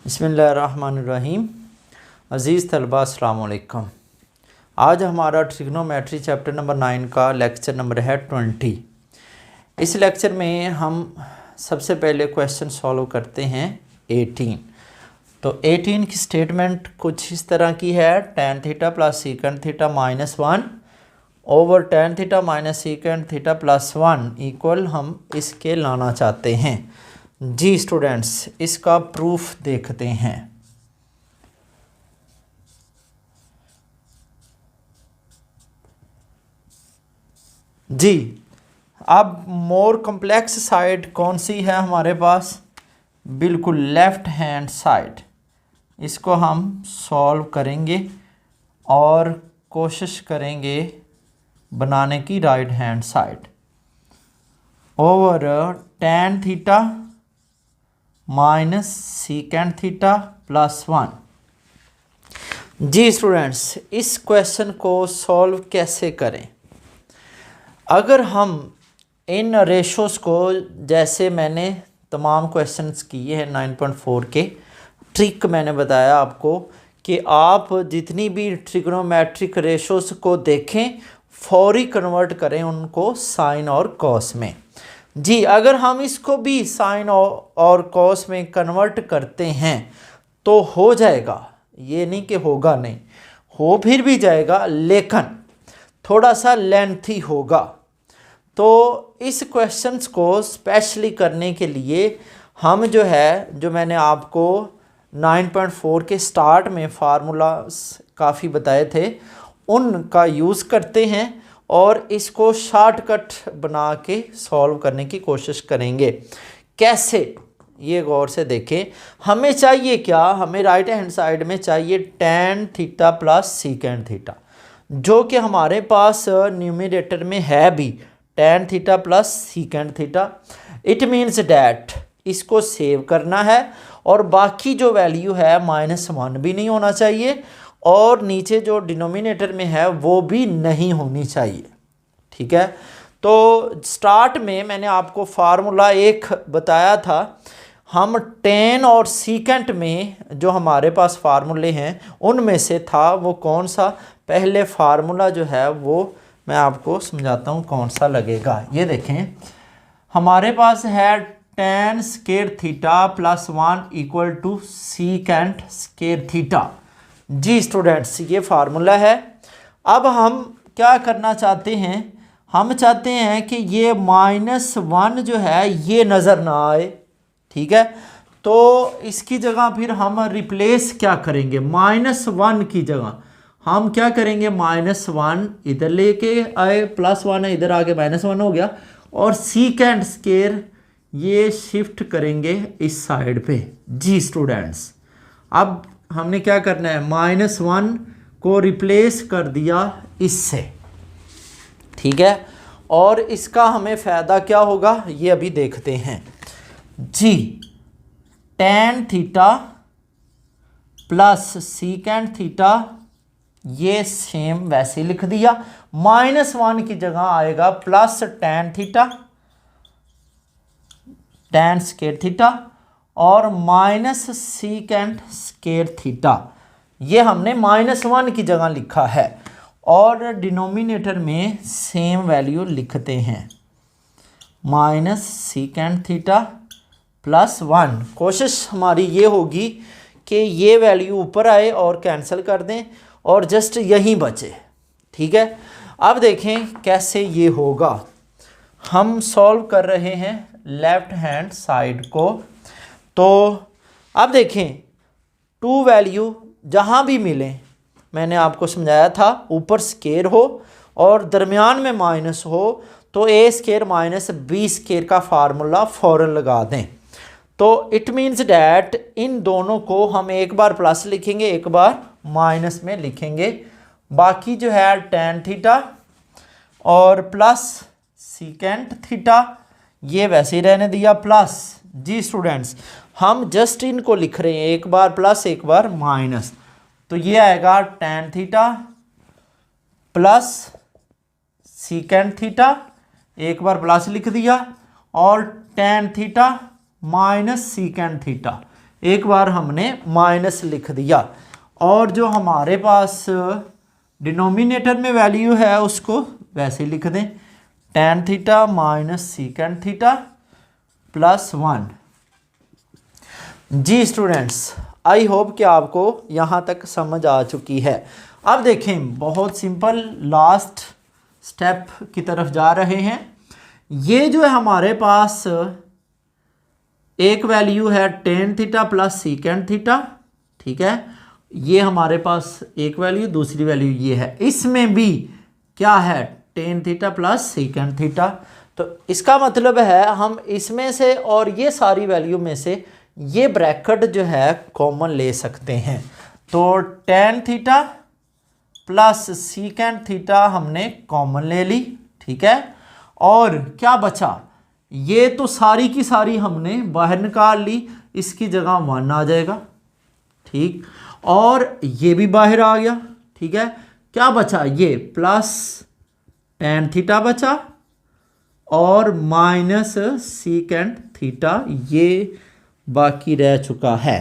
बिस्मिल्लाहिर्रहमानिर्रहीम। अज़ीज़ तलबा अस्सलाम वालेकुम। आज हमारा ट्रिग्नोमेट्री चैप्टर नंबर 9 का लेक्चर नंबर है 20। इस लेक्चर में हम सबसे पहले क्वेश्चन सॉल्व करते हैं 18। तो 18 की स्टेटमेंट कुछ इस तरह की है, tan theta plus secant theta minus 1 over tan theta minus secant theta plus 1 equal हम इसके लाना चाहते हैं। जी स्टूडेंट्स, इसका प्रूफ देखते हैं। जी, अब मोर कॉम्प्लेक्स साइड कौन सी है हमारे पास? बिल्कुल लेफ़्ट हैंड साइड। इसको हम सॉल्व करेंगे और कोशिश करेंगे बनाने की right hand side. Over tan theta minus secant theta plus 1। जी स्टूडेंट्स, इस क्वेश्चन को सॉल्व कैसे करें? अगर हम इन रेशोज़ को, जैसे मैंने तमाम क्वेश्चंस किए हैं 9.4 के, ट्रिक मैंने बताया आपको कि आप जितनी भी ट्रिग्नोमेट्रिक रेशोज़ को देखें, फौरी कन्वर्ट करें उनको साइन और कॉस में। जी, अगर हम इसको भी साइन और कॉस में कन्वर्ट करते हैं तो हो जाएगा, ये नहीं कि होगा नहीं, हो फिर भी जाएगा, लेकिन थोड़ा सा लेंथी होगा। तो इस क्वेश्चंस को स्पेशली करने के लिए हम जो मैंने आपको 9.4 के स्टार्ट में फार्मूलास काफ़ी बताए थे, उनका यूज़ करते हैं और इसको शॉर्टकट बना के सॉल्व करने की कोशिश करेंगे। कैसे, ये गौर से देखें। हमें चाहिए क्या? हमें राइट हैंड साइड में चाहिए tan theta plus secant theta, जो कि हमारे पास न्यूमरेटर में है भी, tan theta plus secant theta. It means that इसको सेव करना है और बाकी जो वैल्यू है -1 भी नहीं होना चाहिए और नीचे जो डिनोमिनेटर में है वो भी नहीं होनी चाहिए। ठीक है, तो स्टार्ट में मैंने आपको फार्मूला एक बताया था। हम tan और सीकेंट में जो हमारे पास फार्मूले हैं उनमें से था वो कौन सा? पहले फार्मूला जो है वो मैं आपको समझाता हूँ कौन सा लगेगा। ये देखें, हमारे पास है tan square theta plus 1 equal to secant square theta. जी स्टूडेंट्स, ये फार्मूला है। अब हम क्या करना चाहते हैं? हम चाहते हैं कि ये -1 जो है ये नज़र ना आए। ठीक है, तो इसकी जगह फिर हम रिप्लेस क्या करेंगे? -1 की जगह हम क्या करेंगे? -1 इधर लेके आए, +1 है, इधर आके -1 हो गया, और सीकेंट स्क्वायर ये शिफ्ट करेंगे इस साइड पे। जी स्टूडेंट्स, अब हमने क्या करना है? -1 को रिप्लेस कर दिया इससे। ठीक है, और इसका हमें फ़ायदा क्या होगा ये अभी देखते हैं। जी, tan theta plus secant theta ये सेम वैसे लिख दिया, -1 की जगह आएगा plus tan theta, tan square theta और माइनस सीकेंट स्क्वायर थीटा। ये हमने -1 की जगह लिखा है और डिनोमिनेटर में सेम वैल्यू लिखते हैं, माइनस सीकेंट थीटा प्लस 1। कोशिश हमारी ये होगी कि ये वैल्यू ऊपर आए और कैंसिल कर दें और जस्ट यहीं बचे। ठीक है, अब देखें कैसे ये होगा। हम सॉल्व कर रहे हैं लेफ़्ट हैंड साइड को। तो अब देखें, टू वैल्यू जहाँ भी मिलें, मैंने आपको समझाया था, ऊपर स्क्वायर हो और दरमियान में माइनस हो तो a square minus b square का फार्मूला फ़ौरन लगा दें। तो इट मीन्स डैट इन दोनों को हम एक बार प्लस लिखेंगे, एक बार माइनस में लिखेंगे। बाकी जो है tan थीटा और प्लस सीकेंट थीटा ये वैसे ही रहने दिया प्लस। जी स्टूडेंट्स, हम जस्ट इनको लिख रहे हैं, एक बार प्लस एक बार माइनस। तो ये आएगा tan theta plus secant theta, एक बार प्लस लिख दिया, और tan theta minus secant theta, एक बार हमने माइनस लिख दिया, और जो हमारे पास डिनोमिनेटर में वैल्यू है उसको वैसे लिख दें, tan theta minus secant theta plus 1। जी स्टूडेंट्स, आई होप कि आपको यहाँ तक समझ आ चुकी है। अब देखें, बहुत सिंपल लास्ट स्टेप की तरफ जा रहे हैं। ये जो है हमारे पास एक वैल्यू है tan theta plus secant theta, ठीक है, ये हमारे पास एक वैल्यू, दूसरी वैल्यू ये है। इसमें भी क्या है, tan theta plus secant theta. तो इसका मतलब है हम इसमें से और ये सारी वैल्यू में से ये ब्रैकेट जो है कॉमन ले सकते हैं। तो tan theta plus secant theta हमने कॉमन ले ली, ठीक है, और क्या बचा, ये तो सारी की सारी हमने बाहर निकाल ली, इसकी जगह 1 आ जाएगा, ठीक, और ये भी बाहर आ गया, ठीक है। क्या बचा, ये प्लस tan थीटा बचा और माइनस सीकेंड थीटा ये बाकी रह चुका है।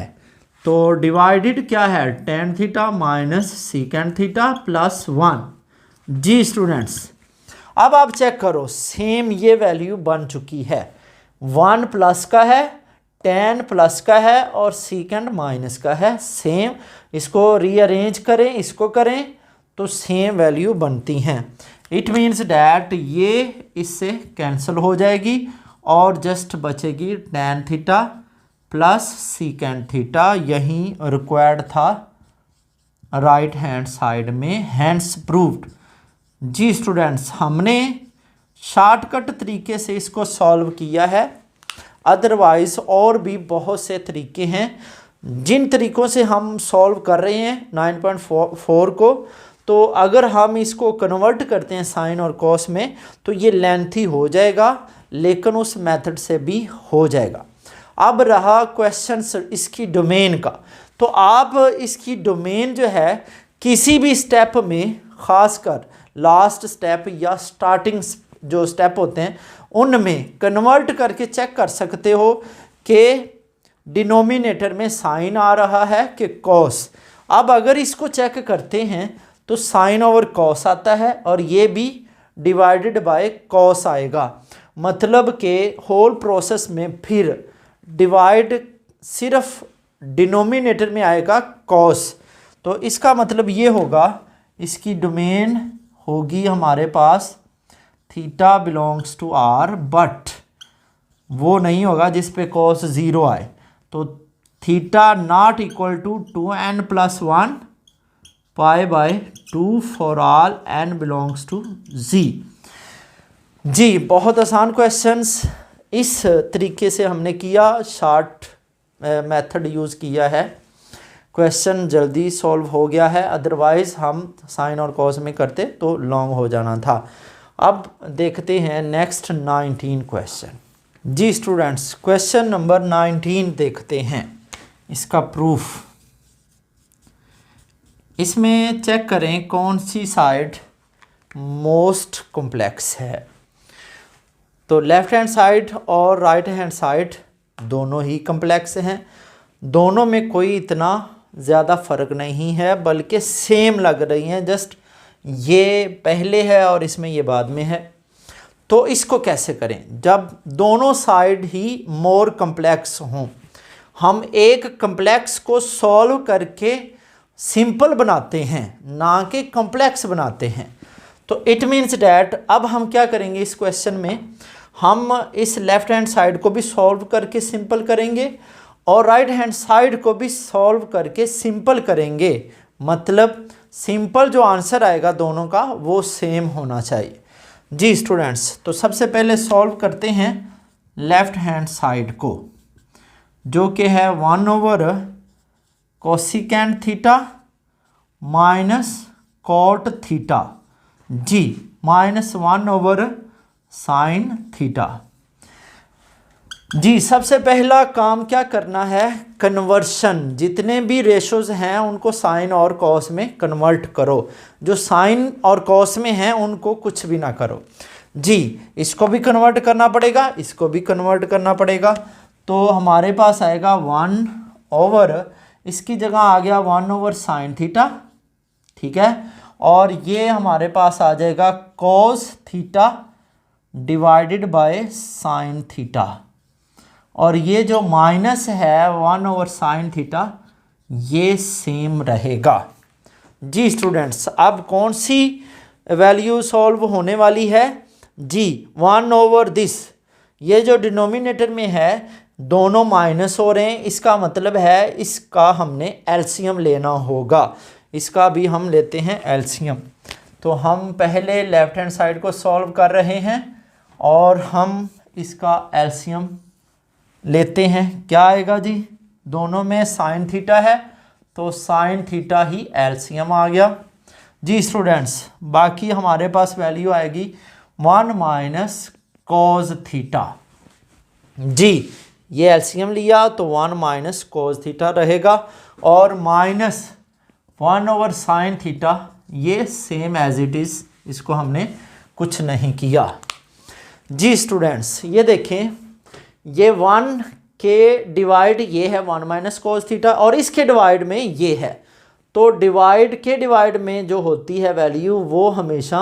तो डिवाइडेड क्या है, tan theta minus secant theta plus 1। जी स्टूडेंट्स, अब आप चेक करो, सेम ये वैल्यू बन चुकी है, 1 प्लस का है, tan प्लस का है और सीकेंड माइनस का है, सेम। इसको रीअरेंज करें, इसको करें तो सेम वैल्यू बनती हैं। इट मीन्स डैट ये इससे कैंसिल हो जाएगी और जस्ट बचेगी tan theta plus secant theta. यही रिक्वायर्ड था राइट हैंड साइड में, हैंड्स प्रूव्ड। जी स्टूडेंट्स, हमने शॉर्टकट तरीके से इसको सॉल्व किया है, अदरवाइज और भी बहुत से तरीके हैं जिन तरीक़ों से हम सॉल्व कर रहे हैं 9.4 को। तो अगर हम इसको कन्वर्ट करते हैं साइन और कॉस में तो ये लेंथी हो जाएगा, लेकिन उस मेथड से भी हो जाएगा। अब रहा क्वेश्चन इसकी डोमेन का, तो आप इसकी डोमेन जो है किसी भी स्टेप में, ख़ासकर लास्ट स्टेप या स्टार्टिंग जो स्टेप होते हैं उनमें कन्वर्ट करके चेक कर सकते हो कि डिनोमिनेटर में साइन आ रहा है कि कॉस। अब अगर इसको चेक करते हैं तो साइन ओवर कॉस आता है और ये भी डिवाइडेड बाय कॉस आएगा, मतलब कि होल प्रोसेस में फिर डिवाइड सिर्फ डिनोमिनेटर में आएगा कॉस। तो इसका मतलब ये होगा, इसकी डोमेन होगी हमारे पास theta belongs to R, but वो नहीं होगा जिस पे कॉस 0 आए। तो theta not equal to 2n plus 1 pi by 2 for all n belongs to z। जी, बहुत आसान क्वेश्चंस इस तरीके से हमने किया, शॉर्ट मेथड यूज़ किया है, क्वेश्चन जल्दी सॉल्व हो गया है, अदरवाइज़ हम साइन और कॉस में करते तो लॉन्ग हो जाना था। अब देखते हैं नेक्स्ट 19 क्वेश्चन। जी स्टूडेंट्स, क्वेश्चन नंबर 19 देखते हैं, इसका प्रूफ। इसमें चेक करें कौन सी साइड मोस्ट कॉम्प्लेक्स है। तो लेफ़्ट हैंड साइड और राइट हैंड साइड दोनों ही कॉम्प्लेक्स हैं, दोनों में कोई इतना ज़्यादा फ़र्क नहीं है, बल्कि सेम लग रही हैं, जस्ट ये पहले है और इसमें ये बाद में है। तो इसको कैसे करें, जब दोनों साइड ही मोर कॉम्प्लेक्स हों, हम एक कॉम्प्लेक्स को सॉल्व करके सिंपल बनाते हैं, ना कि कॉम्प्लेक्स बनाते हैं। तो इट मीन्स डैट अब हम क्या करेंगे इस क्वेश्चन में, हम इस लेफ़्ट हैंड साइड को भी सॉल्व करके सिंपल करेंगे और राइट हैंड साइड को भी सॉल्व करके सिंपल करेंगे। मतलब सिंपल जो आंसर आएगा दोनों का वो सेम होना चाहिए। जी स्टूडेंट्स, तो सबसे पहले सॉल्व करते हैं लेफ़्ट हैंड साइड को, जो कि है 1 over cosecant theta minus cot theta, जी माइनस 1 ओवर साइन थीटा। जी सबसे पहला काम क्या करना है, कन्वर्शन, जितने भी रेशोज़ हैं उनको साइन और कॉस में कन्वर्ट करो, जो साइन और कॉस में हैं उनको कुछ भी ना करो। जी इसको भी कन्वर्ट करना पड़ेगा, इसको भी कन्वर्ट करना पड़ेगा। तो हमारे पास आएगा 1 ओवर इसकी जगह आ गया 1 ओवर साइन थीटा, ठीक है, और ये हमारे पास आ जाएगा cos theta divided by sine theta, और ये जो माइनस है 1 ओवर साइन थीटा ये सेम रहेगा। जी स्टूडेंट्स, अब कौन सी वैल्यू सॉल्व होने वाली है जी, 1 ओवर दिस, ये जो डिनोमिनेटर में है दोनों माइनस हो रहे हैं, इसका मतलब है इसका हमने एलसीएम लेना होगा। इसका भी हम लेते हैं एलसीएम। तो हम पहले लेफ्ट हैंड साइड को सॉल्व कर रहे हैं और हम इसका एलसीएम लेते हैं। क्या आएगा जी, दोनों में साइन थीटा है तो साइन थीटा ही एलसीएम आ गया। जी स्टूडेंट्स, बाकी हमारे पास वैल्यू आएगी 1 माइनस कॉस थीटा। जी, ये एलसीएम लिया तो 1 माइनस कॉस थीटा रहेगा, और माइनस 1 ओवर साइन थीटा ये सेम एज इट इज़, इसको हमने कुछ नहीं किया। जी स्टूडेंट्स, ये देखें, ये 1 के डिवाइड ये है 1 माइनस कॉस थीटा, और इसके डिवाइड में ये है, तो डिवाइड के डिवाइड में जो होती है वैल्यू वो हमेशा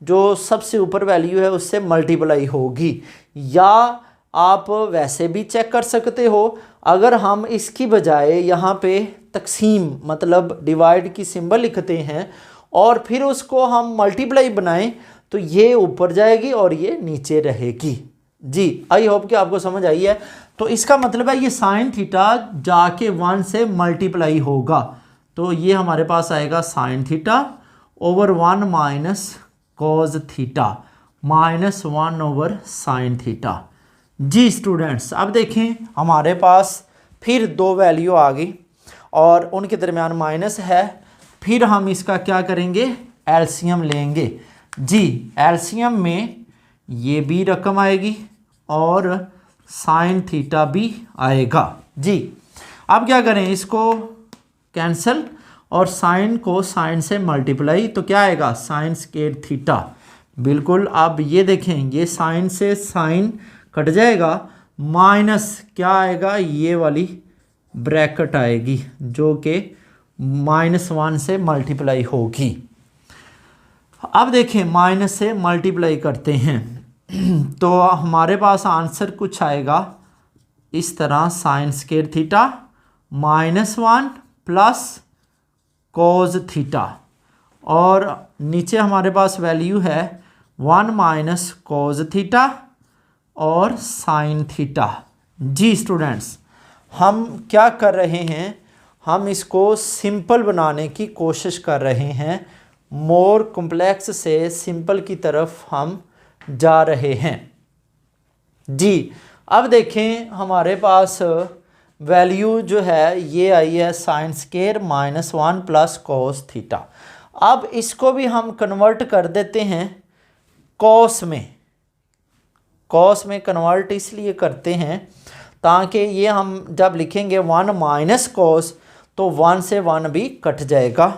जो सबसे ऊपर वैल्यू है उससे मल्टीप्लाई होगी। या आप वैसे भी चेक कर सकते हो, अगर हम इसकी बजाय यहाँ पे तकसीम मतलब डिवाइड की सिंबल लिखते हैं और फिर उसको हम मल्टीप्लाई बनाएं तो ये ऊपर जाएगी और ये नीचे रहेगी। जी, आई होप कि आपको समझ आई है। तो इसका मतलब है ये साइन थीटा जाके 1 से मल्टीप्लाई होगा, तो ये हमारे पास आएगा sine theta over 1 minus cos theta minus 1 over sine theta. जी स्टूडेंट्स, अब देखें हमारे पास फिर दो वैल्यू आ गई और उनके दरमियान माइनस है। फिर हम इसका क्या करेंगे, एलसीएम लेंगे। जी, एलसीएम में ये भी रकम आएगी और साइन थीटा भी आएगा। जी, अब क्या करें, इसको कैंसिल और साइन को साइन से मल्टीप्लाई, तो क्या आएगा साइन स्क्वायर थीटा। बिल्कुल, अब ये देखें, ये साइन से साइन कट जाएगा, माइनस क्या आएगा, ये वाली ब्रैकेट आएगी जो कि -1 से मल्टीप्लाई होगी। अब देखें, माइनस से मल्टीप्लाई करते हैं तो हमारे पास आंसर कुछ आएगा इस तरह, sign square theta -1 plus cos theta, और नीचे हमारे पास वैल्यू है 1 माइनस कॉस थीटा और साइन थीटा। जी स्टूडेंट्स, हम क्या कर रहे हैं, हम इसको सिंपल बनाने की कोशिश कर रहे हैं, मोर कॉम्प्लेक्स से सिंपल की तरफ हम जा रहे हैं। जी, अब देखें हमारे पास वैल्यू जो है ये आई है sine square -1 plus cos theta. अब इसको भी हम कन्वर्ट कर देते हैं कॉस में। कॉस में कन्वर्ट इसलिए करते हैं ताकि ये हम जब लिखेंगे 1 माइनस कॉस तो 1 से 1 भी कट जाएगा।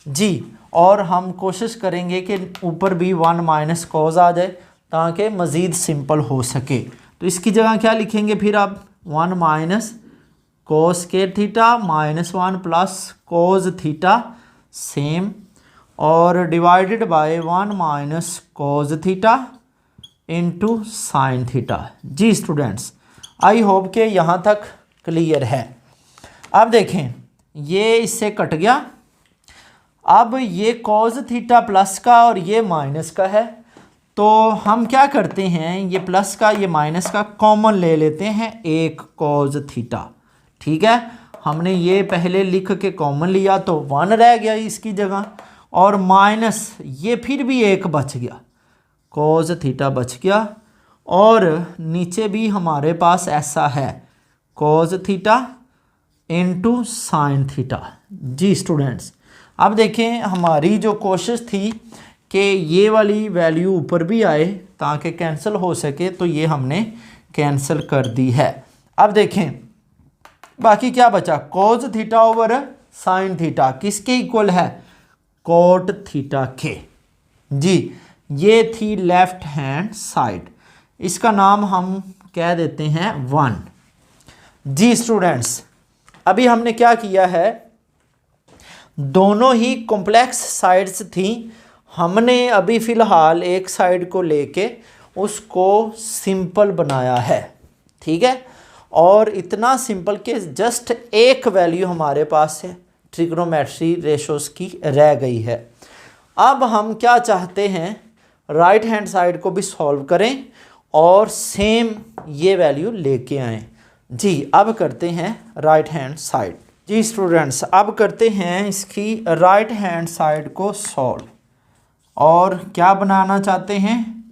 जी, और हम कोशिश करेंगे कि ऊपर भी 1 माइनस कॉस आ जाए ताकि मज़ीद सिंपल हो सके। तो इसकी जगह क्या लिखेंगे फिर आप, 1 minus cos square theta -1 plus cos theta same, और divided by 1 minus cos theta into sine theta. जी स्टूडेंट्स, आई होप के यहाँ तक क्लियर है। अब देखें, ये इससे कट गया, अब ये कॉस थीटा प्लस का और ये माइनस का है, तो हम क्या करते हैं, ये प्लस का ये माइनस का कॉमन ले लेते हैं, एक कॉस थीटा। ठीक है, हमने ये पहले लिख के कॉमन लिया तो 1 रह गया इसकी जगह, और माइनस ये फिर भी एक बच गया, कॉस थीटा बच गया, और नीचे भी हमारे पास ऐसा है cos theta into sine theta. जी स्टूडेंट्स, अब देखें हमारी जो कोशिश थी कि ये वाली वैल्यू ऊपर भी आए ताकि कैंसिल हो सके, तो ये हमने कैंसिल कर दी है। अब देखें बाकी क्या बचा, cos theta over sine theta किसके इक्वल है, कोट थीटा के। जी, ये थी लेफ्ट हैंड साइड, इसका नाम हम कह देते हैं 1। जी स्टूडेंट्स, अभी हमने क्या किया है, दोनों ही कॉम्प्लेक्स साइड्स थी, हमने अभी फ़िलहाल एक साइड को लेके उसको सिंपल बनाया है, ठीक है। और इतना सिंपल कि जस्ट एक वैल्यू हमारे पास है ट्रिग्नोमेट्री रेशोस की रह गई है। अब हम क्या चाहते हैं, राइट हैंड साइड को भी सॉल्व करें और सेम ये वैल्यू लेके आएँ। जी अब करते हैं राइट हैंड साइड। जी स्टूडेंट्स अब करते हैं इसकी राइट हैंड साइड को सॉल्व, और क्या बनाना चाहते हैं,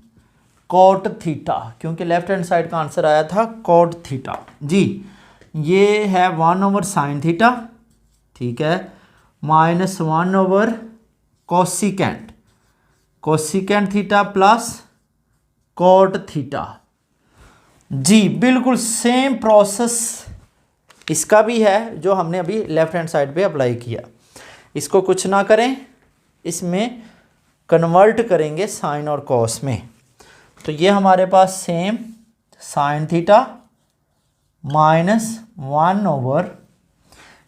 कॉट थीटा, क्योंकि लेफ्ट हैंड साइड का आंसर आया था कॉट थीटा। जी ये है 1/sin थीटा, ठीक है, -1/कोसिकेंट, cosecant theta plus cot theta. जी बिल्कुल सेम प्रोसेस इसका भी है जो हमने अभी लेफ्ट हैंड साइड पे अप्लाई किया। इसको कुछ ना करें, इसमें कन्वर्ट करेंगे साइन और कॉस में। तो ये हमारे पास सेम साइन थीटा -1/,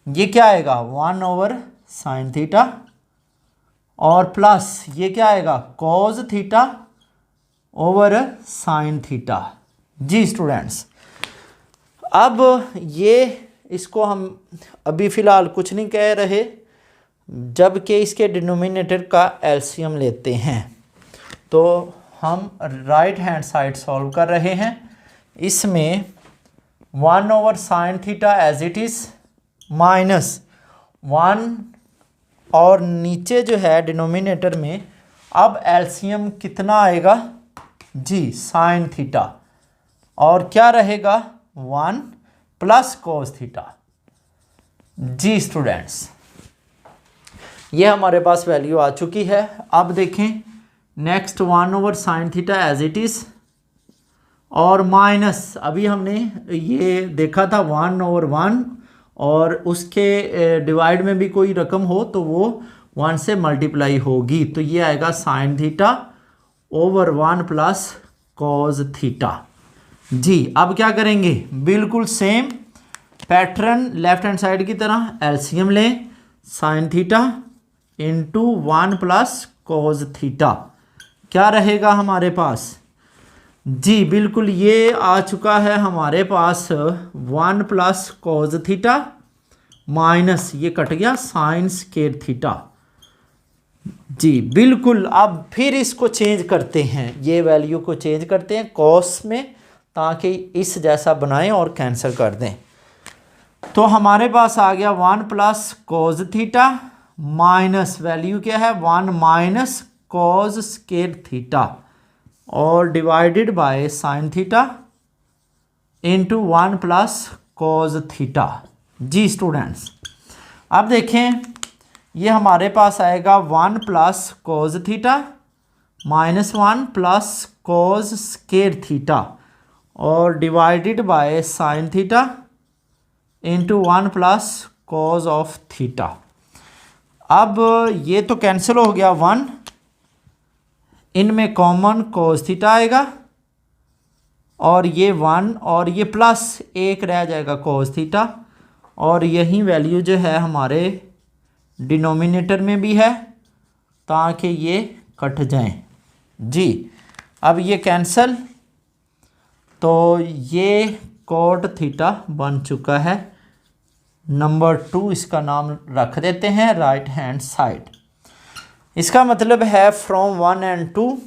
ये क्या आएगा 1/sin थीटा, और प्लस ये क्या आएगा cos theta over sine theta. जी स्टूडेंट्स अब ये इसको हम अभी फ़िलहाल कुछ नहीं कह रहे, जबकि इसके डिनोमिनेटर का एलसीएम लेते हैं। तो हम राइट हैंड साइड सॉल्व कर रहे हैं, इसमें 1/sin theta as it is -1, और नीचे जो है डिनोमिनेटर में अब एलसीएम कितना आएगा जी साइन थीटा, और क्या रहेगा 1 प्लस कोस थीटा। जी स्टूडेंट्स ये हमारे पास वैल्यू आ चुकी है। अब देखें next 1/sin theta as it is, और माइनस अभी हमने ये देखा था 1/1, और उसके डिवाइड में भी कोई रकम हो तो वो 1 से मल्टीप्लाई होगी, तो ये आएगा sine theta over 1 plus cos theta. जी अब क्या करेंगे, बिल्कुल same pattern left hand side की तरह एलसीएम लें, sine theta into 1 plus cos theta, क्या रहेगा हमारे पास। जी बिल्कुल ये आ चुका है हमारे पास 1 प्लस कॉस थीटा माइनस ये कट गया साइन स्क्वायर थीटा। जी बिल्कुल अब फिर इसको चेंज करते हैं, ये वैल्यू को चेंज करते हैं कॉस में, ताकि इस जैसा बनाएं और कैंसिल कर दें। तो हमारे पास आ गया 1 plus cos theta minus value क्या है 1 माइनस कॉस स्क्वायर थीटा, और divided by sine theta into 1 plus cos theta. जी स्टूडेंट्स अब देखें ये हमारे पास आएगा 1 plus cos theta -1 plus cos square theta, और divided by sine theta into 1 plus cos of theta. अब ये तो कैंसिल हो गया 1, इनमें कॉमन कॉस थीटा आएगा, और ये 1 और ये प्लस 1 रह जाएगा कॉस थीटा, और यही वैल्यू जो है हमारे डिनोमिनेटर में भी है, ताकि ये कट जाएं। जी अब ये कैंसिल, तो ये कॉट थीटा बन चुका है। नंबर 2 इसका नाम रख देते हैं राइट हैंड साइड। इसका मतलब है from 1 and 2,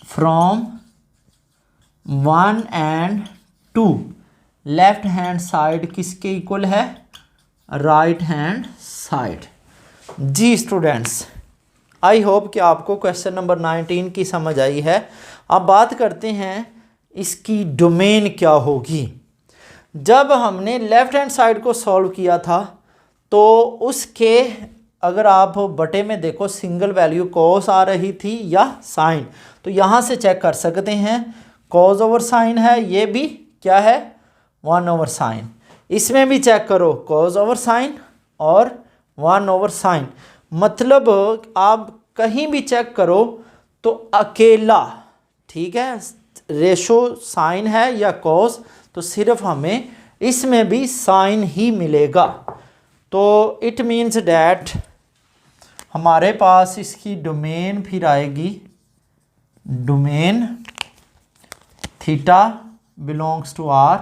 from 1 and 2 left hand side किसके इक्वल है, राइट हैंड साइड। जी स्टूडेंट्स आई होप कि आपको क्वेश्चन नंबर 19 की समझ आई है। अब बात करते हैं इसकी डोमेन क्या होगी। जब हमने लेफ्ट हैंड साइड को सॉल्व किया था तो उसके अगर आप बटे में देखो सिंगल वैल्यू कॉस आ रही थी या साइन, तो यहाँ से चेक कर सकते हैं कॉस ओवर साइन है, ये भी क्या है 1 ओवर साइन। इसमें भी चेक करो कॉस ओवर साइन और 1 ओवर साइन, मतलब आप कहीं भी चेक करो तो अकेला, ठीक है, रेशो साइन है या कॉस, तो सिर्फ हमें इसमें भी साइन ही मिलेगा। तो इट मीन्स डैट हमारे पास इसकी डोमेन फिर आएगी, domain theta belongs to R.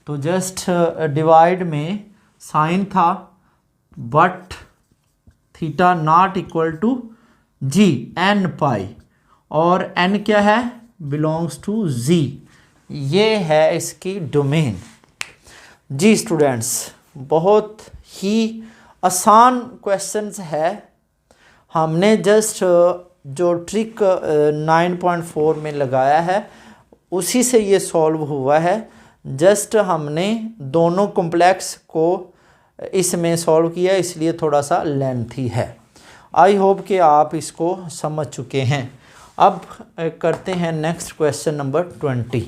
तो जस्ट डिवाइड में साइन था, but theta not equal to जी एन पाई, और एन क्या है, बिलोंग्स टू जी। ये है इसकी डोमेन। जी स्टूडेंट्स, बहुत ही आसान क्वेश्चंस है। हमने जस्ट जो ट्रिक 9.4 में लगाया है उसी से ये सॉल्व हुआ है। जस्ट हमने दोनों कॉम्प्लेक्स को इसमें सॉल्व किया, इसलिए थोड़ा सा लेंथी है। आई होप कि आप इसको समझ चुके हैं। अब करते हैं नेक्स्ट क्वेश्चन नंबर 20।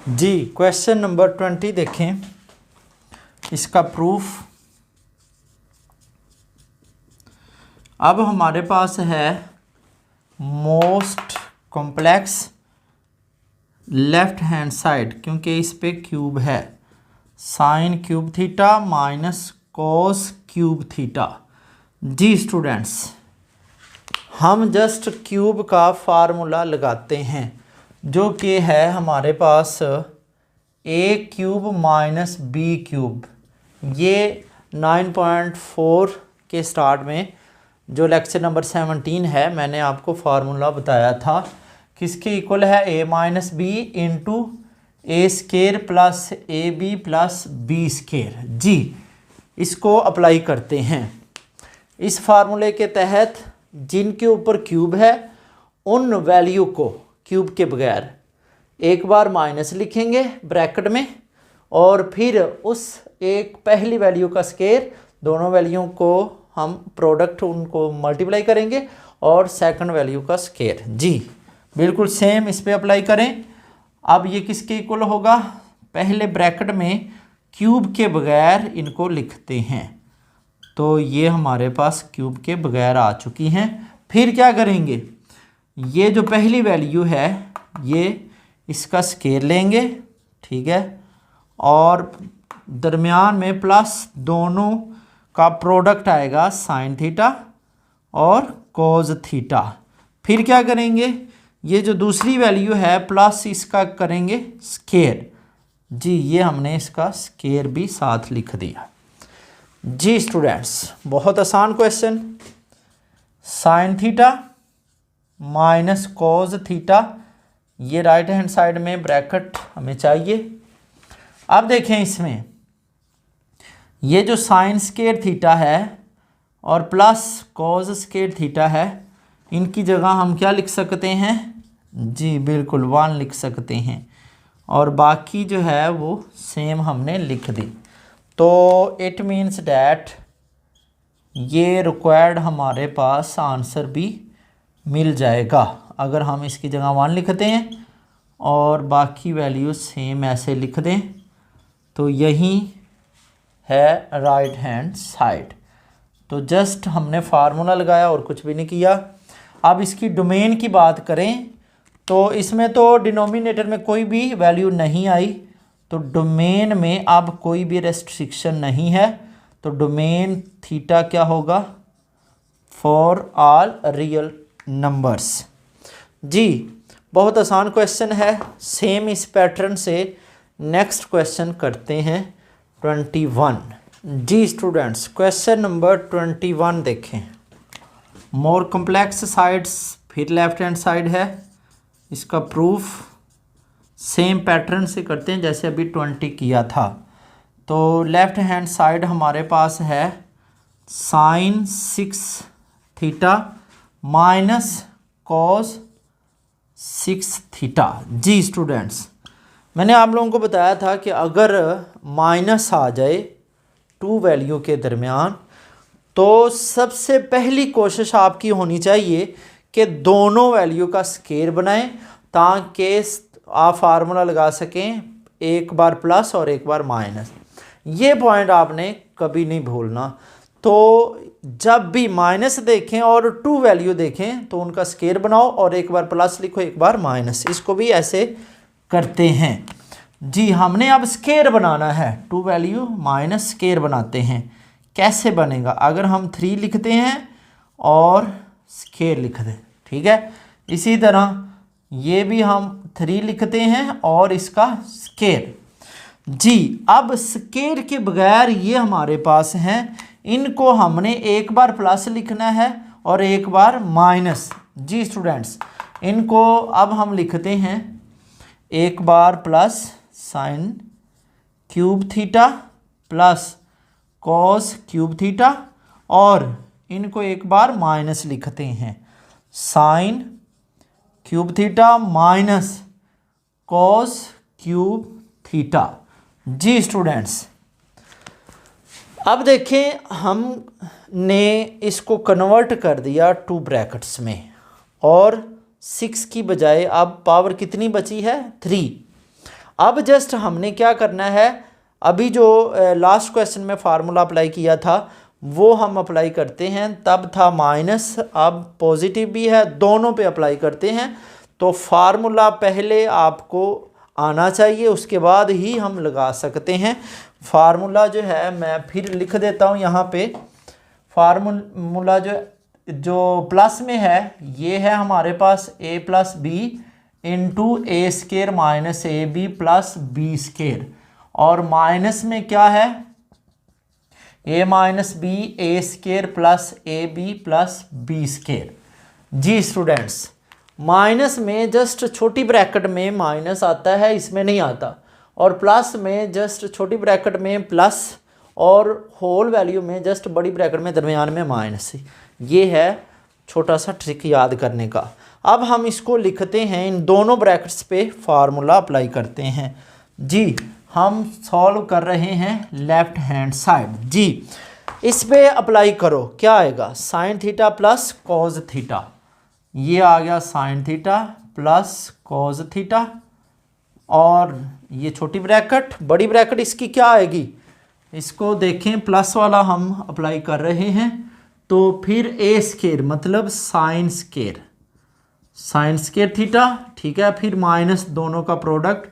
जी क्वेश्चन नंबर 20 देखें, इसका प्रूफ। अब हमारे पास है most complex left hand side, क्योंकि इस पे क्यूब है, sine cube theta minus cos cube theta. जी स्टूडेंट्स, हम जस्ट क्यूब का फार्मूला लगाते हैं, जो कि है हमारे पास a cube minus b cube. ये 9.4 के स्टार्ट में जो लेक्चर नंबर 17 है, मैंने आपको फार्मूला बताया था, किसके इक्वल है, a minus b into A square plus A B plus B square. जी इसको अप्लाई करते हैं। इस फार्मूले के तहत जिनके ऊपर क्यूब है उन वैल्यू को क्यूब के बगैर एक बार माइनस लिखेंगे ब्रैकेट में, और फिर उस एक पहली वैल्यू का स्केयर, दोनों वैल्यू को हम प्रोडक्ट उनको मल्टीप्लाई करेंगे, और सेकंड वैल्यू का स्केयर। जी बिल्कुल सेम इस पे अप्लाई करें। अब ये किसके इक्वल होगा, पहले ब्रैकेट में क्यूब के बगैर इनको लिखते हैं, तो ये हमारे पास क्यूब के बगैर आ चुकी हैं। फिर क्या करेंगे, ये जो पहली वैल्यू है ये इसका स्केयर लेंगे, ठीक है, और दरमियान में प्लस दोनों का प्रोडक्ट आएगा साइन थीटा और कोज थीटा। फिर क्या करेंगे, ये जो दूसरी वैल्यू है प्लस इसका करेंगे स्केयर। जी ये हमने इसका स्केयर भी साथ लिख दिया। जी स्टूडेंट्स, बहुत आसान question. Sign theta minus cos theta, ये राइट हैंड साइड में ब्रैकेट हमें चाहिए। अब देखें इसमें ये जो साइन स्केयर थीटा है और प्लस कोज स्केयर थीटा है, इनकी जगह हम क्या लिख सकते हैं, जी बिल्कुल 1 लिख सकते हैं, और बाकी जो है वो सेम हमने लिख दी। तो इट मीन्स डैट ये रिक्वायर्ड हमारे पास आंसर भी मिल जाएगा अगर हम इसकी जगह 1 लिखते हैं और बाकी वैल्यू सेम ऐसे लिख दें, तो यही है राइट हैंड साइड। तो जस्ट हमने फार्मूला लगाया और कुछ भी नहीं किया। अब इसकी डोमेन की बात करें तो इसमें तो डिनोमिनेटर में कोई भी वैल्यू नहीं आई, तो डोमेन में अब कोई भी रेस्ट्रिक्शन नहीं है, तो डोमेन थीटा क्या होगा, फॉर ऑल रियल नंबर्स। जी बहुत आसान क्वेश्चन है। सेम इस पैटर्न से नेक्स्ट क्वेश्चन करते हैं 21। जी स्टूडेंट्स, क्वेश्चन नंबर 21 देखें। मोर कॉम्प्लेक्स साइड्स, फिर लेफ्ट हैंड साइड है। इसका प्रूफ सेम पैटर्न से करते हैं जैसे अभी 20 किया था। तो लेफ्ट हैंड साइड हमारे पास है sine 6 theta minus cos 6 theta. जी स्टूडेंट्स, मैंने आप लोगों को बताया था कि अगर माइनस आ जाए टू वैल्यू के दरमियान, तो सबसे पहली कोशिश आपकी होनी चाहिए कि दोनों वैल्यू का स्केयर बनाएं, ताकि आप फार्मूला लगा सकें एक बार प्लस और एक बार माइनस। ये पॉइंट आपने कभी नहीं भूलना। तो जब भी माइनस देखें और टू वैल्यू देखें तो उनका स्केयर बनाओ और एक बार प्लस लिखो एक बार माइनस, इसको भी ऐसे करते हैं। जी हमने अब स्केयर बनाना है, टू वैल्यू माइनस स्केयर बनाते हैं। कैसे बनेगा, अगर हम 3 लिखते हैं और स्केयर लिख दें, ठीक है। इसी तरह ये भी हम 3 लिखते हैं और इसका स्केयर। जी अब स्केयर के बगैर ये हमारे पास हैं, इनको हमने एक बार प्लस लिखना है और एक बार माइनस। जी स्टूडेंट्स, इनको अब हम लिखते हैं एक बार plus sine cube theta plus cos cube theta, और इनको एक बार माइनस लिखते हैं sine cube theta minus cos cube theta. जी स्टूडेंट्स, अब देखें हमने इसको कन्वर्ट कर दिया 2 ब्रैकेट्स में, और 6 की बजाय अब पावर कितनी बची है, 3। अब जस्ट हमने क्या करना है, अभी जो लास्ट क्वेश्चन में फार्मूला अप्लाई किया था वो हम अप्लाई करते हैं। तब था माइनस, अब पॉजिटिव भी है, दोनों पे अप्लाई करते हैं। तो फार्मूला पहले आपको आना चाहिए, उसके बाद ही हम लगा सकते हैं। फार्मूला जो है मैं फिर लिख देता हूँ यहाँ पे। फार्मूला जो प्लस में है ये है हमारे पास a plus B into A square minus A B plus B square, और माइनस में क्या है a minus B A square plus A B plus B square. जी स्टूडेंट्स, माइनस में जस्ट छोटी ब्रैकेट में माइनस आता है, इसमें नहीं आता, और प्लस में जस्ट छोटी ब्रैकेट में प्लस, और होल वैल्यू में जस्ट बड़ी ब्रैकेट में दरमियान में माइनस। ये है छोटा सा ट्रिक याद करने का। अब हम इसको लिखते हैं, इन दोनों ब्रैकेट्स पे फार्मूला अप्लाई करते हैं। जी हम सॉल्व कर रहे हैं लेफ्ट हैंड साइड। जी इस पे अप्लाई करो, क्या आएगा, sine theta plus cos theta. ये आ गया sign theta plus cos theta, और ये छोटी ब्रैकेट, बड़ी ब्रैकेट इसकी क्या आएगी, इसको देखें प्लस वाला हम अप्लाई कर रहे हैं, तो फिर ए स्केयर मतलब साइन स्केयर थीटा, ठीक है। फिर माइनस दोनों का product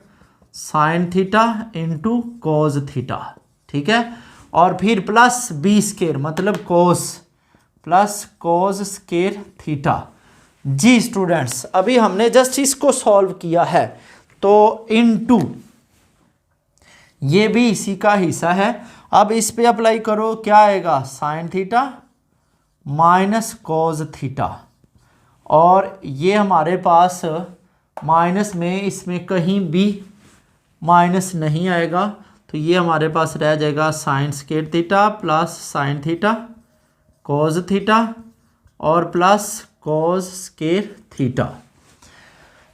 sign theta into cos theta, ठीक है। और फिर प्लस बी स्केयर मतलब कोस प्लस कॉज स्केयर थीटा। जी स्टूडेंट्स, अभी हमने जस्ट इसको सॉल्व किया है, तो इनटू ये भी इसी का हिस्सा है। अब इस पे अप्लाई करो, क्या आएगा, sine theta minus cos theta, और ये हमारे पास माइनस में इसमें कहीं भी माइनस नहीं आएगा, तो ये हमारे पास रह जाएगा sine square theta plus sine theta cos theta और प्लस कॉज स्क्वायर थीटा।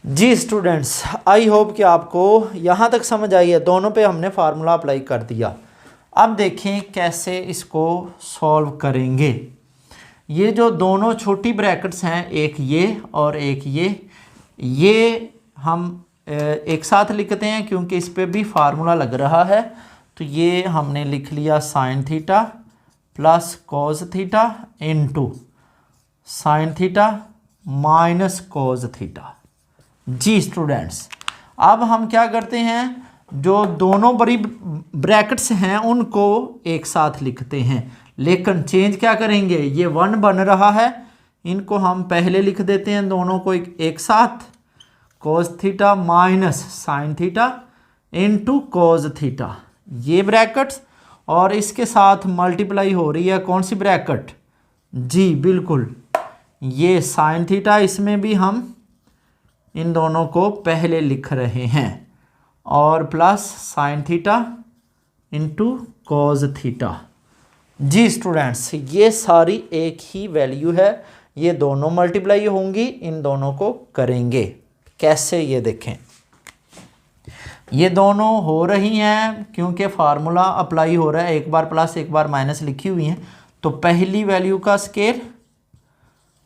जी स्टूडेंट्स, आई होप कि आपको यहाँ तक समझ आई है। दोनों पे हमने फार्मूला अप्लाई कर दिया। अब देखें कैसे इसको सॉल्व करेंगे। ये जो दोनों छोटी ब्रैकेट्स हैं, एक ये और एक ये हम एक साथ लिखते हैं क्योंकि इस पे भी फार्मूला लग रहा है। तो ये हमने लिख लिया sine theta plus cos theta into sine theta minus cos theta. जी स्टूडेंट्स, अब हम क्या करते हैं, जो दोनों बड़ी ब्रैकेट्स हैं उनको एक साथ लिखते हैं, लेकिन चेंज क्या करेंगे, ये 1 बन रहा है, इनको हम पहले लिख देते हैं दोनों को एक साथ, cos theta minus sine theta into cos theta, ये ब्रैकेट्स, और इसके साथ मल्टीप्लाई हो रही है कौन सी ब्रैकेट, जी बिल्कुल ये साइन थीटा, इसमें भी हम इन दोनों को पहले लिख रहे हैं, और plus sine theta into cos theta. जी स्टूडेंट्स, ये सारी एक ही वैल्यू है, ये दोनों मल्टीप्लाई होंगी, इन दोनों को करेंगे कैसे, ये देखें, ये दोनों हो रही हैं क्योंकि फार्मूला अप्लाई हो रहा है, एक बार प्लस एक बार माइनस लिखी हुई हैं, तो पहली वैल्यू का स्केयर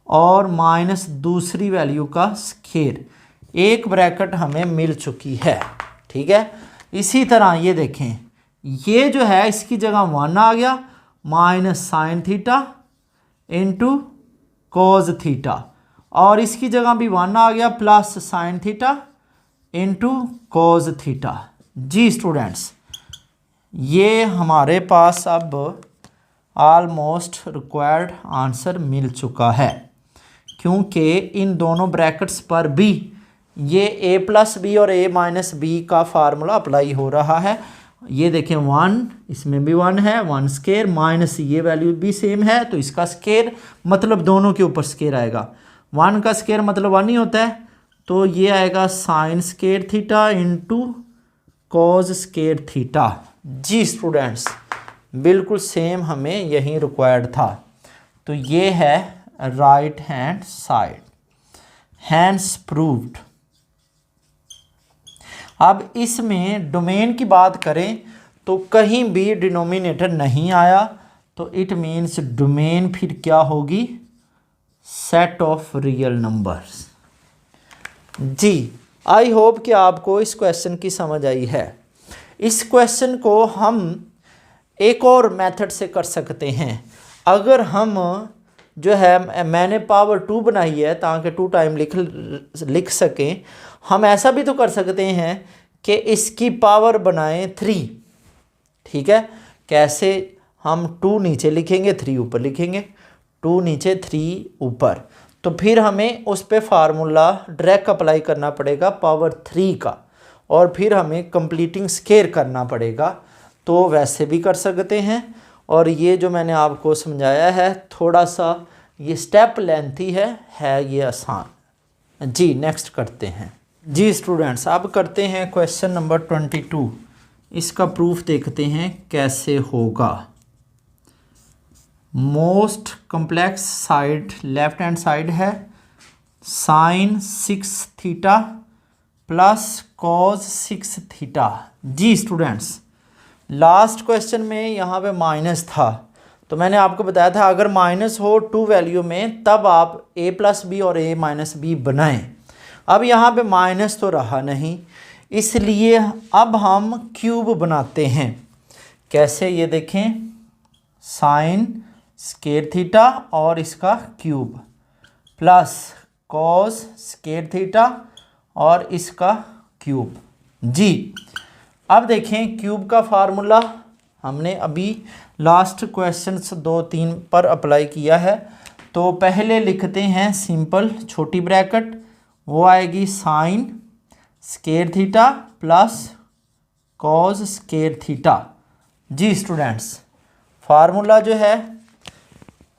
और माइनस दूसरी वैल्यू का स्केयर, एक ब्रैकेट हमें मिल चुकी है, ठीक है। इसी तरह ये देखें, ये जो है इसकी जगह 1 आ गया, minus sine theta into cos theta, और इसकी जगह भी 1 आ गया, plus sine theta into cos theta. जी स्टूडेंट्स, ये हमारे पास अब ऑलमोस्ट रिक्वायर्ड आंसर मिल चुका है, क्योंकि इन दोनों ब्रैकेट्स पर भी ये a प्लस बी और a माइनस बी का फार्मूला अप्लाई हो रहा है। ये देखें 1, इसमें भी 1 है, 1 स्केयर माइनस ये वैल्यू भी सेम है, तो इसका स्केयर मतलब दोनों के ऊपर स्केयर आएगा। 1 का स्केयर मतलब 1 ही होता है, तो ये आएगा sine square theta into cos square theta. जी स्टूडेंट्स, बिल्कुल सेम हमें यही रिक्वायर्ड था। तो ये है right hand side, hence proved. अब इसमें डोमेन की बात करें तो कहीं भी डिनोमिनेटर नहीं आया, तो इट मीन्स डोमेन फिर क्या होगी, सेट ऑफ रियल नंबर्स। जी, आई होप कि आपको इस क्वेश्चन की समझ आई है। इस क्वेश्चन को हम एक और मेथड से कर सकते हैं। अगर हम जो है, मैंने पावर 2 बनाई है ताकि 2 टाइम लिख सकें, हम ऐसा भी तो कर सकते हैं कि इसकी पावर बनाएं 3। ठीक है, कैसे? हम 2 नीचे लिखेंगे, 3 ऊपर लिखेंगे, 2 नीचे 3 ऊपर, तो फिर हमें उस पर फार्मूला डायरेक्ट अप्लाई करना पड़ेगा पावर 3 का, और फिर हमें कंप्लीटिंग स्केयर करना पड़ेगा। तो वैसे भी कर सकते हैं, और ये जो मैंने आपको समझाया है थोड़ा सा ये स्टेप लेंथी है ये आसान। जी नेक्स्ट करते हैं। जी स्टूडेंट्स, अब करते हैं क्वेश्चन नंबर 22। इसका प्रूफ देखते हैं कैसे होगा। Most complex side left hand side है sine 6 theta plus cos 6 theta. जी स्टूडेंट्स, लास्ट क्वेश्चन में यहाँ पे माइनस था, तो मैंने आपको बताया था अगर माइनस हो 2 वैल्यू में तब आप a प्लस बी और a माइनस बी बनाएं। अब यहाँ पे माइनस तो रहा नहीं, इसलिए अब हम क्यूब बनाते हैं। कैसे? ये देखें, साइन स्केयर थीटा और इसका cube plus cos square theta और इसका क्यूब। जी, अब देखें क्यूब का फार्मूला हमने अभी लास्ट क्वेश्चंस 2-3 पर अप्लाई किया है। तो पहले लिखते हैं सिंपल छोटी ब्रैकेट, वो आएगी sine square theta plus cos square theta. जी स्टूडेंट्स, फार्मूला जो है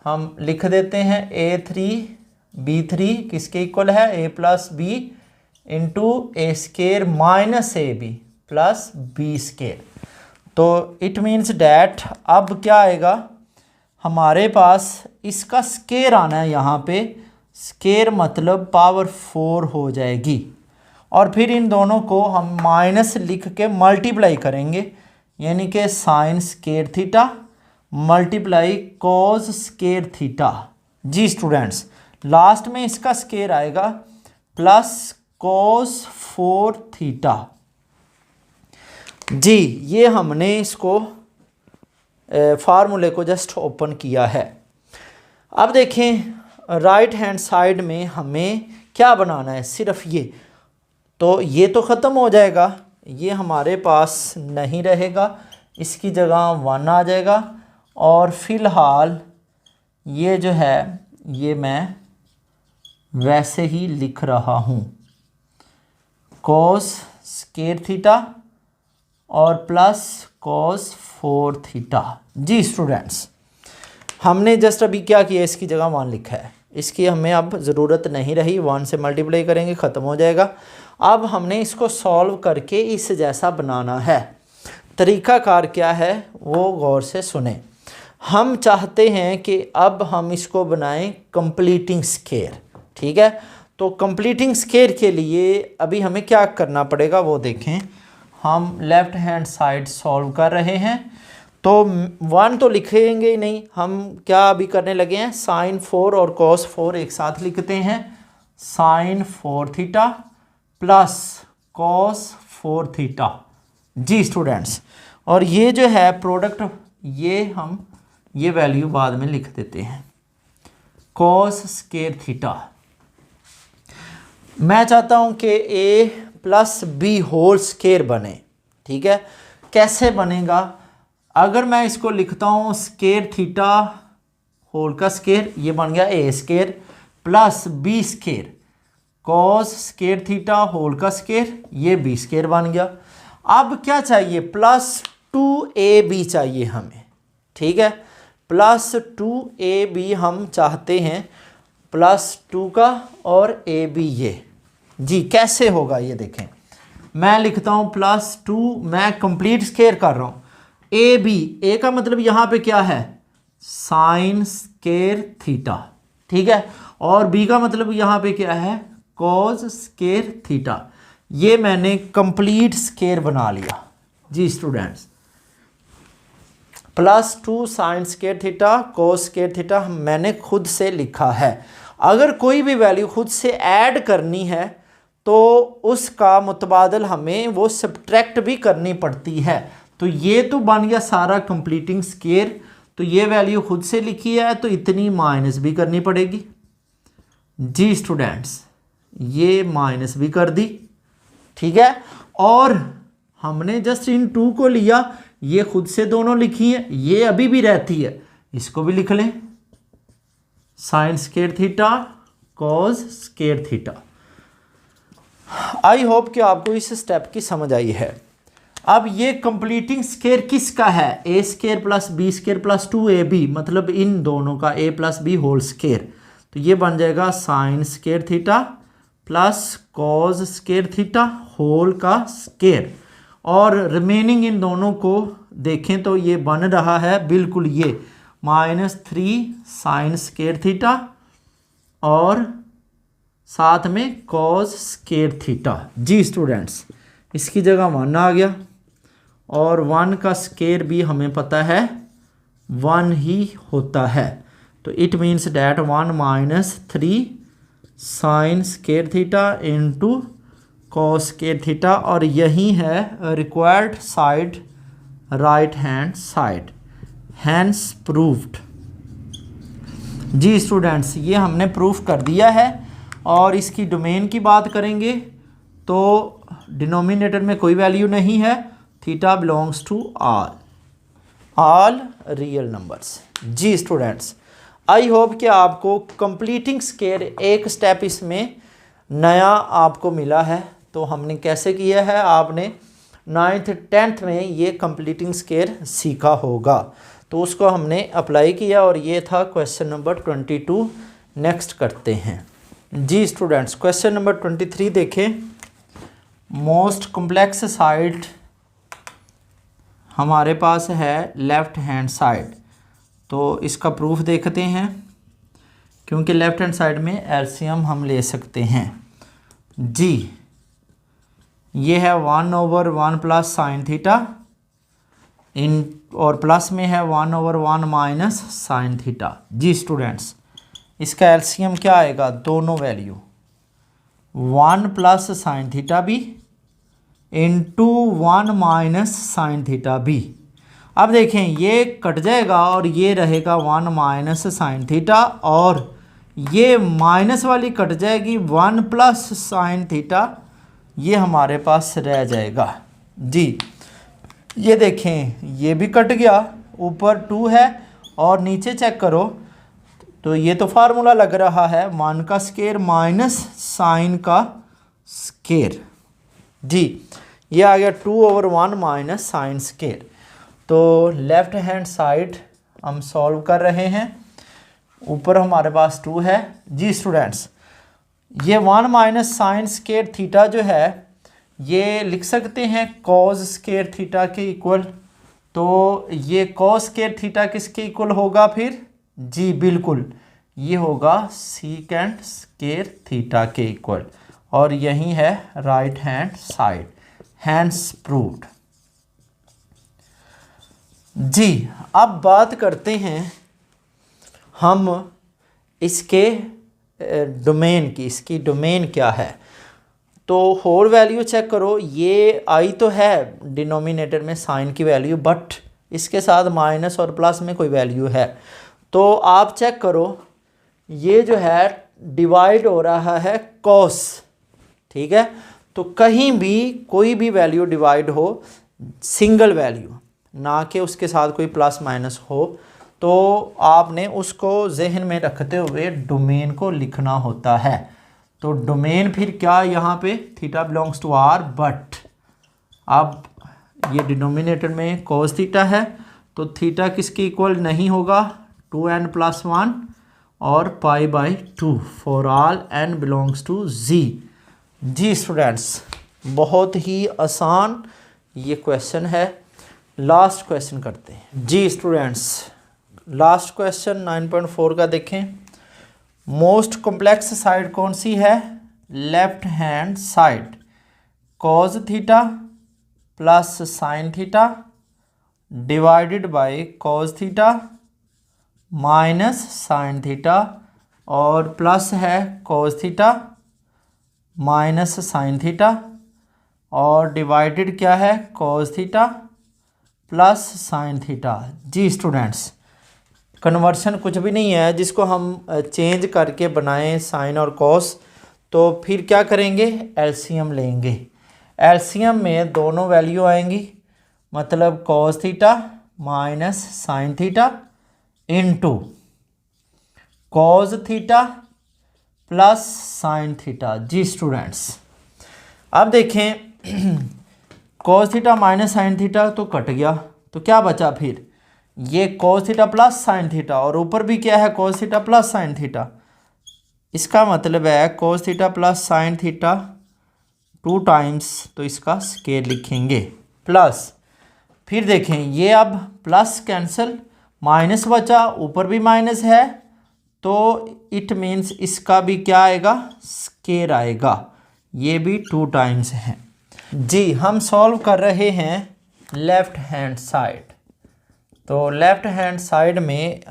हम लिख देते हैं a3 b3 किसके इक्वल है, a plus B into A square minus A B plus B square. तो इट मीन्स डैट अब क्या आएगा, हमारे पास इसका स्केयर आना है, यहाँ पे स्केयर मतलब पावर 4 हो जाएगी, और फिर इन दोनों को हम माइनस लिख के मल्टीप्लाई करेंगे, यानी कि sine square theta multiply cos square theta. जी स्टूडेंट्स, लास्ट में इसका स्केयर आएगा प्लस कॉस 4 थीटा। जी, ये हमने इसको फार्मूले को जस्ट ओपन किया है। अब देखें राइट हैंड साइड में हमें क्या बनाना है, सिर्फ ये, तो ये तो ख़त्म हो जाएगा, ये हमारे पास नहीं रहेगा, इसकी जगह 1 आ जाएगा, और फ़िलहाल ये जो है ये मैं वैसे ही लिख रहा हूँ, कॉस स्केयर थीटा और प्लस कॉस 4 थीटा। जी स्टूडेंट्स, हमने जस्ट अभी क्या किया, इसकी जगह 1 लिखा है, इसकी हमें अब ज़रूरत नहीं रही, 1 से मल्टीप्लाई करेंगे ख़त्म हो जाएगा। अब हमने इसको सॉल्व करके इस जैसा बनाना है। तरीक़ाकार क्या है वो गौर से सुने। हम चाहते हैं कि अब हम इसको बनाएं कंप्लीटिंग स्केयर। ठीक है, तो कंप्लीटिंग स्केयर के लिए अभी हमें क्या करना पड़ेगा वो देखें। हम लेफ़्ट हैंड साइड सॉल्व कर रहे हैं, तो 1 तो लिखेंगे ही नहीं, हम क्या अभी करने लगे हैं, साइन 4 और कॉस 4 एक साथ लिखते हैं, sine 4 theta plus cos 4 theta. जी स्टूडेंट्स, और ये जो है प्रोडक्ट, ये हम ये वैल्यू बाद में लिख देते हैं, कॉस स्केयर थीटा। मैं चाहता हूं कि a plus B whole square बने। ठीक है, कैसे बनेगा? अगर मैं इसको लिखता हूँ स्केयर थीटा होल का स्केयर, ये बन गया a square plus B square cos square theta whole का स्केयर, ये बी स्केयर बन गया। अब क्या चाहिए? प्लस 2ab चाहिए हमें, ठीक है, प्लस 2ab हम चाहते हैं, प्लस 2 का और ab ये। जी कैसे होगा ये देखें, मैं लिखता हूँ प्लस 2, मैं कंप्लीट स्केयर कर रहा हूँ, ए बी, ए का मतलब यहाँ पे क्या है? साइन स्केयर थीटा, ठीक है, और बी का मतलब यहाँ पे क्या है? Cos square theta. ये मैंने कंप्लीट स्केयर बना लिया जी students. Plus 2 sine square theta cos square theta मैंने खुद से लिखा है। अगर कोई भी वैल्यू खुद से ऐड करनी है तो उसका मुतबादल हमें वो सब्ट्रैक्ट भी करनी पड़ती है। तो ये तो बन गया सारा कंप्लीटिंग स्केयर, तो ये वैल्यू खुद से लिखी है तो इतनी माइनस भी करनी पड़ेगी जी स्टूडेंट्स, ये माइनस भी कर दी, ठीक है, और हमने जस्ट इन 2 को लिया, ये खुद से दोनों लिखी है, ये अभी भी रहती है, इसको भी लिख लें sign square theta cos square theta. आई होप कि आपको इस स्टेप की समझ आई है। अब ये कंप्लीटिंग स्केयर किसका है? A square plus B square plus 2ab, मतलब इन दोनों का a plus B whole square. तो ये बन जाएगा sine square theta plus cos square theta whole का स्केयर, और रिमेनिंग इन दोनों को देखें तो ये बन रहा है बिल्कुल ये -3 साइन स्केयर थीटा और साथ में कॉस स्केयर थीटा जी स्टूडेंट्स। इसकी जगह 1 आ गया, और 1 का स्केयर भी हमें पता है 1 ही होता है, तो it means that 1 - 3 sine square theta into cos square theta, और यही है required side right hand side, hence proved जी स्टूडेंट्स। ये हमने प्रूफ कर दिया है। और इसकी डोमेन की बात करेंगे तो डिनोमिनेटर में कोई वैल्यू नहीं है, theta belongs to all real numbers जी स्टूडेंट्स। आई होप कि आपको कंप्लीटिंग स्केयर एक स्टेप इसमें नया आपको मिला है। तो हमने कैसे किया है, आपने 9th 10th में ये कंप्लीटिंग स्केयर सीखा होगा, तो उसको हमने अप्लाई किया, और ये था क्वेश्चन नंबर 22। नेक्स्ट करते हैं जी स्टूडेंट्स। क्वेश्चन नंबर 23 देखें। मोस्ट कॉम्प्लेक्स साइड हमारे पास है लेफ़्ट हैंड साइड, तो इसका प्रूफ देखते हैं, क्योंकि लेफ़्ट हैंड साइड में एलसीएम हम ले सकते हैं जी। ये है 1/1 प्लस साइन थीटा इन, और प्लस में है 1/1 माइनस साइन थीटा जी स्टूडेंट्स। इसका एलसीएम क्या आएगा? दोनों वैल्यू 1 प्लस साइन थीटा बी इंटू 1 माइनस साइन थीटा बी। अब देखें ये कट जाएगा और ये रहेगा 1 माइनस साइन थीटा, और ये माइनस वाली कट जाएगी 1 प्लस साइन थीटा, ये हमारे पास रह जाएगा जी। ये देखें ये भी कट गया, ऊपर 2 है और नीचे चेक करो तो ये तो फार्मूला लग रहा है 1 का स्केयर माइनस साइन का स्केयर जी। ये आ गया 2/1 माइनस साइन स्केयर। तो लेफ़्ट हैंड साइड हम सॉल्व कर रहे हैं, ऊपर हमारे पास 2 है जी स्टूडेंट्स। ये 1 माइनस साइन स्केयर थीटा जो है ये लिख सकते हैं कॉस स्केयर थीटा के इक्वल। तो ये कॉस स्केयर थीटा किसके इक्वल होगा फिर? जी बिल्कुल, ये होगा सीकेंट स्केयर थीटा के इक्वल, और यही है right hand side, hence proved जी। अब बात करते हैं हम इसके डोमेन की, इसकी डोमेन क्या है। तो होल वैल्यू चेक करो, ये आई तो है डिनोमिनेटर में साइन की वैल्यू, बट इसके साथ माइनस और प्लस में कोई वैल्यू है। तो आप चेक करो ये जो है डिवाइड हो रहा है कॉस, ठीक है। तो कहीं भी कोई भी वैल्यू डिवाइड हो, सिंगल वैल्यू, ना कि उसके साथ कोई प्लस माइनस हो, तो आपने उसको जहन में रखते हुए डोमेन को लिखना होता है। तो डोमेन फिर क्या, यहाँ पे theta belongs to R, but अब ये डिनोमिनेटर में cos थीटा है, तो थीटा किसके इक्वल नहीं होगा, 2n+1 और π/2 for all n belongs to z। जी स्टूडेंट्स, बहुत ही आसान ये क्वेश्चन है। लास्ट क्वेश्चन करते हैं। जी स्टूडेंट्स, लास्ट क्वेश्चन 9.4 का देखें। मोस्ट कॉम्प्लेक्स साइड कौन सी है, left hand side. cos theta plus sine theta divided by cos theta minus sine theta, और प्लस है cos theta minus sine theta, और डिवाइडेड क्या है cos theta plus sine theta. जी स्टूडेंट्स, कन्वर्शन कुछ भी नहीं है जिसको हम चेंज करके बनाएं साइन और कॉस। तो फिर क्या करेंगे, एलसीएम लेंगे। एलसीएम में दोनों वैल्यू आएंगी, मतलब cos theta minus sine theta into cos theta plus sine theta. जी स्टूडेंट्स, अब देखें cos theta minus sine theta तो कट गया, तो क्या बचा फिर, ये cos theta plus sine theta, और ऊपर भी क्या है cos theta plus sine theta. इसका मतलब है cos theta plus sine theta 2 times, तो इसका स्केयर लिखेंगे प्लस। फिर देखें ये अब प्लस कैंसिल, माइनस बचा, ऊपर भी माइनस है, तो इट मीन्स इसका भी क्या आएगा, स्केयर आएगा। ये भी 2 टाइम्स है। जी, हम सॉल्व कर रहे हैं लेफ्ट हैंड साइड। तो लेफ्ट हैंड साइड में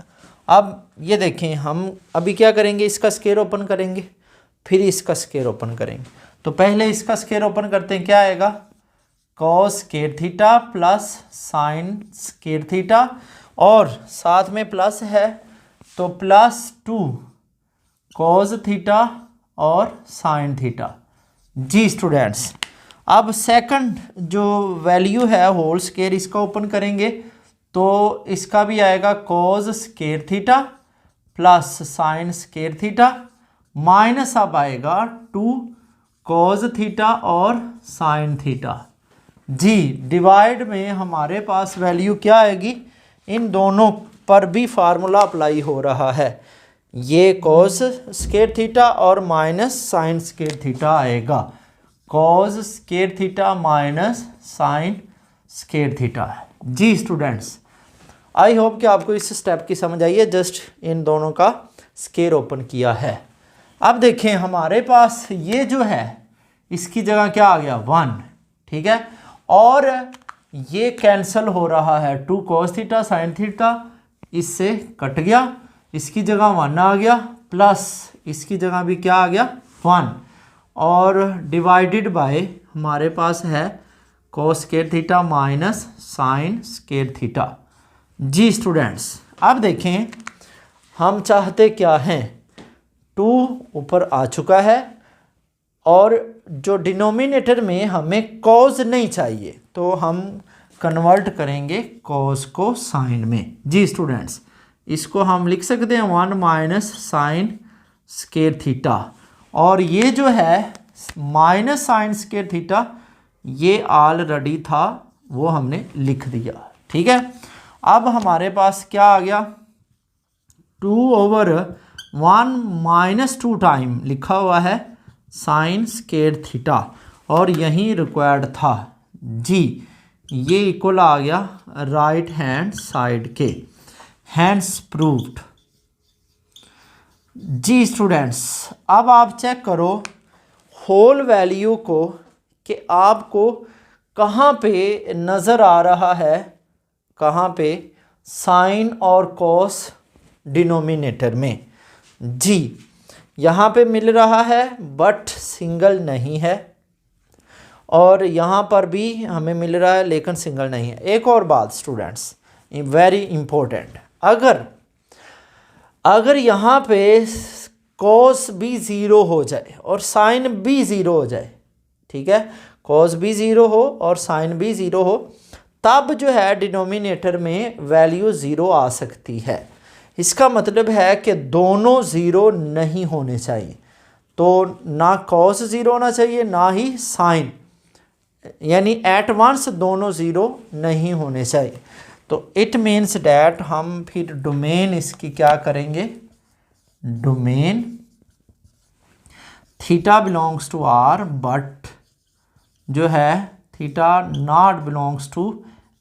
अब ये देखें, हम अभी क्या करेंगे, इसका स्केयर ओपन करेंगे, फिर इसका स्केयर ओपन करेंगे। तो पहले इसका स्केयर ओपन करते हैं, क्या आएगा, cos square theta plus sign square theta, और साथ में प्लस है तो प्लस 2 cos थीटा और साइन थीटा। जी स्टूडेंट्स, अब सेकंड जो वैल्यू है होल स्केयर, इसका ओपन करेंगे तो इसका भी आएगा cos square theta plus sign square theta, minus अब आएगा 2 cos थीटा और साइन थीटा। जी, डिवाइड में हमारे पास वैल्यू क्या आएगी, इन दोनों पर भी फार्मूला अप्लाई हो रहा है, ये cos स्केयर थीटा और माइनस साइन स्केयर थीटा आएगा, cos square theta minus sine square theta. जी स्टूडेंट्स, आई होप कि आपको इस स्टेप की समझ आई है। जस्ट इन दोनों का स्केयर ओपन किया है। अब देखें हमारे पास ये जो है, इसकी जगह क्या आ गया, 1, ठीक है, और ये कैंसिल हो रहा है, 2 cos थीटा साइन थीटा इससे कट गया, इसकी जगह 1 आ गया, प्लस इसकी जगह भी क्या आ गया, 1, और डिवाइडेड बाय हमारे पास है cos square theta minus sine square theta. जी स्टूडेंट्स, अब देखें हम चाहते क्या हैं, 2 ऊपर आ चुका है, और जो डिनोमिनेटर में हमें cos नहीं चाहिए, तो हम कन्वर्ट करेंगे cos को साइन में। जी स्टूडेंट्स, इसको हम लिख सकते हैं 1 माइनस साइन स्केयर थीटा, और ये जो है माइनस साइन स्केयर थीटा ये ऑलरेडी था, वो हमने लिख दिया, ठीक है। अब हमारे पास क्या आ गया, 2/1 माइनस 2 टाइम लिखा हुआ है साइन स्केयर थीटा, और यही रिक्वायर्ड था। जी, ये इक्वल आ गया राइट हैंड साइड के, हैंड्स प्रूव्ड। जी स्टूडेंट्स, अब आप चेक करो होल वैल्यू को कि आपको कहाँ पे नज़र आ रहा है, कहाँ पे, साइन और कॉस डिनोमिनेटर में। जी, यहाँ पे मिल रहा है बट सिंगल नहीं है, और यहाँ पर भी हमें मिल रहा है लेकिन सिंगल नहीं है। एक और बात स्टूडेंट्स, वेरी इंपॉर्टेंट, अगर यहाँ पे कॉस भी ज़ीरो हो जाए और साइन भी ज़ीरो हो जाए, ठीक है, कॉस भी ज़ीरो हो और साइन भी ज़ीरो हो, तब जो है डिनोमिनेटर में वैल्यू ज़ीरो आ सकती है। इसका मतलब है कि दोनों ज़ीरो नहीं होने चाहिए, तो ना कॉस ज़ीरो होना चाहिए ना ही साइन, यानी एट वंस दोनों ज़ीरो नहीं होने चाहिए। तो इट मीन्स डैट हम फिर डोमेन इसकी क्या करेंगे, domain theta belongs to R but जो है theta not belongs to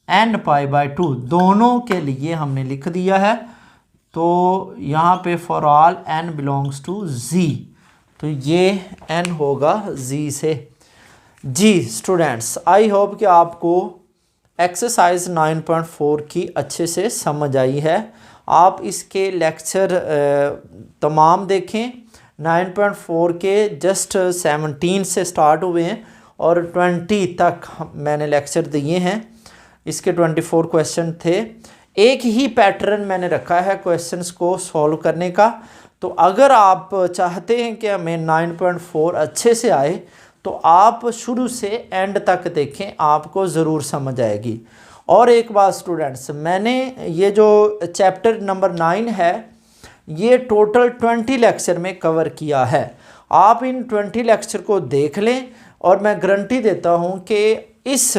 n pi by 2, दोनों के लिए हमने लिख दिया है। तो यहाँ पे for all n belongs to z, तो ये n होगा z से। जी स्टूडेंट्स, आई होप कि आपको एक्सरसाइज 9.4 की अच्छे से समझ आई है। आप इसके लेक्चर तमाम देखें, 9.4 के जस्ट 17 से स्टार्ट हुए हैं और 20 तक मैंने लेक्चर दिए हैं। इसके 24 क्वेश्चन थे। एक ही पैटर्न मैंने रखा है क्वेश्चंस को सॉल्व करने का। तो अगर आप चाहते हैं कि हमें 9.4 अच्छे से आए तो आप शुरू से एंड तक देखें, आपको ज़रूर समझ आएगी। और एक बात स्टूडेंट्स, मैंने ये जो चैप्टर नंबर 9 है ये टोटल 20 लेक्चर में कवर किया है। आप इन 20 लेक्चर को देख लें और मैं गारंटी देता हूँ कि इस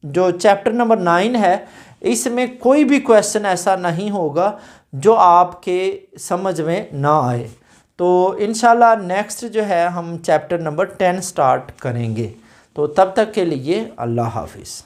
जो चैप्टर नंबर 9 है इसमें कोई भी क्वेश्चन ऐसा नहीं होगा जो आपके समझ में ना आए। तो इंशाल्लाह नेक्स्ट जो है हम चैप्टर नंबर 10 स्टार्ट करेंगे। तो तब तक के लिए अल्लाह हाफिज़।